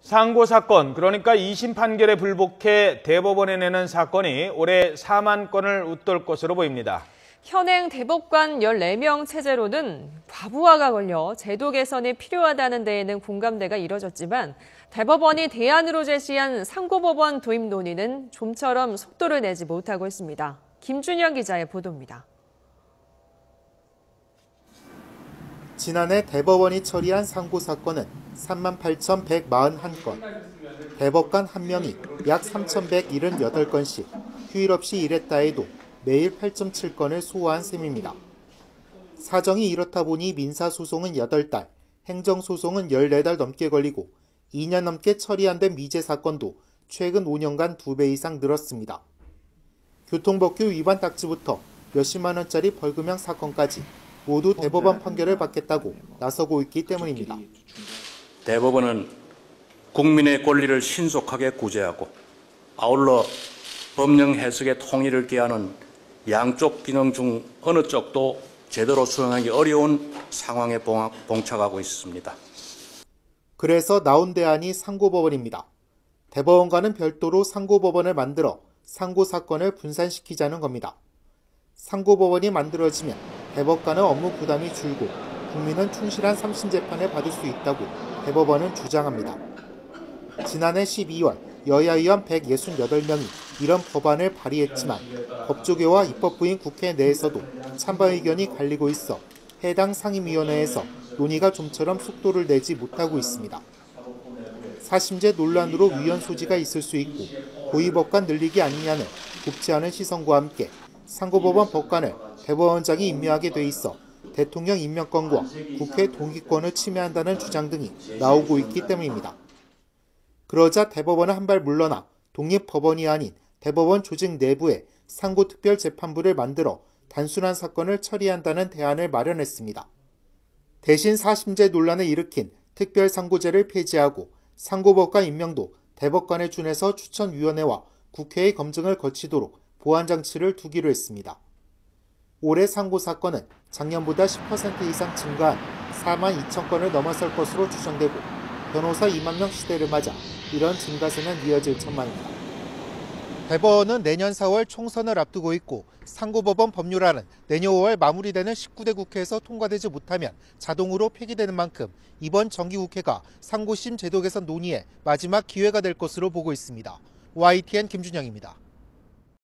상고 사건, 그러니까 2심 판결에 불복해 대법원에 내는 사건이 올해 4만 건을 웃돌 것으로 보입니다. 현행 대법관 14명 체제로는 과부하가 걸려 제도 개선이 필요하다는 데에는 공감대가 이뤄졌지만 대법원이 대안으로 제시한 상고법원 도입 논의는 좀처럼 속도를 내지 못하고 있습니다. 김준영 기자의 보도입니다. 지난해 대법원이 처리한 상고 사건은 38,141건, 대법관 1명이 약 3,178건씩 휴일 없이 일했다 해도 매일 8.7건을 소화한 셈입니다. 사정이 이렇다 보니 민사소송은 8달, 행정소송은 14달 넘게 걸리고 2년 넘게 처리 안 된 미제 사건도 최근 5년간 2배 이상 늘었습니다. 교통법규 위반 딱지부터 몇십만 원짜리 벌금형 사건까지 모두 대법원 판결을 받겠다고 나서고 있기 때문입니다. 대법원은 국민의 권리를 신속하게 구제하고 아울러 법령 해석의 통일을 기하는 양쪽 기능 중 어느 쪽도 제대로 수행하기 어려운 상황에 봉착하고 있습니다. 그래서 나온 대안이 상고법원입니다. 대법원과는 별도로 상고법원을 만들어 상고 사건을 분산시키자는 겁니다. 상고법원이 만들어지면 대법관의 업무 부담이 줄고 국민은 충실한 3심 재판을 받을 수 있다고 대법원은 주장합니다. 지난해 12월 여야 의원 168명이 이런 법안을 발의했지만 법조계와 입법부인 국회 내에서도 찬반 의견이 갈리고 있어 해당 상임위원회에서 논의가 좀처럼 속도를 내지 못하고 있습니다. 사심제 논란으로 위헌 소지가 있을 수 있고 고위법관 늘리기 아니냐는 곱지 않은 시선과 함께 상고법원 법관을 대법원장이 임명하게 돼 있어 대통령 임명권과 국회 동의권을 침해한다는 주장 등이 나오고 있기 때문입니다. 그러자 대법원은 한 발 물러나 독립법원이 아닌 대법원 조직 내부에 상고특별재판부를 만들어 단순한 사건을 처리한다는 대안을 마련했습니다. 대신 사심제 논란을 일으킨 특별상고제를 폐지하고 상고법관 임명도 대법관에 준해서 추천위원회와 국회의 검증을 거치도록 보완장치를 두기로 했습니다. 올해 상고 사건은 작년보다 10% 이상 증가한 4만 2천 건을 넘어설 것으로 추정되고 변호사 2만 명 시대를 맞아 이런 증가세는 이어질 전망입니다. 대법원은 내년 4월 총선을 앞두고 있고 상고법원 법률안은 내년 5월 마무리되는 19대 국회에서 통과되지 못하면 자동으로 폐기되는 만큼 이번 정기국회가 상고심 제도 개선 논의의 마지막 기회가 될 것으로 보고 있습니다. YTN 김준영입니다.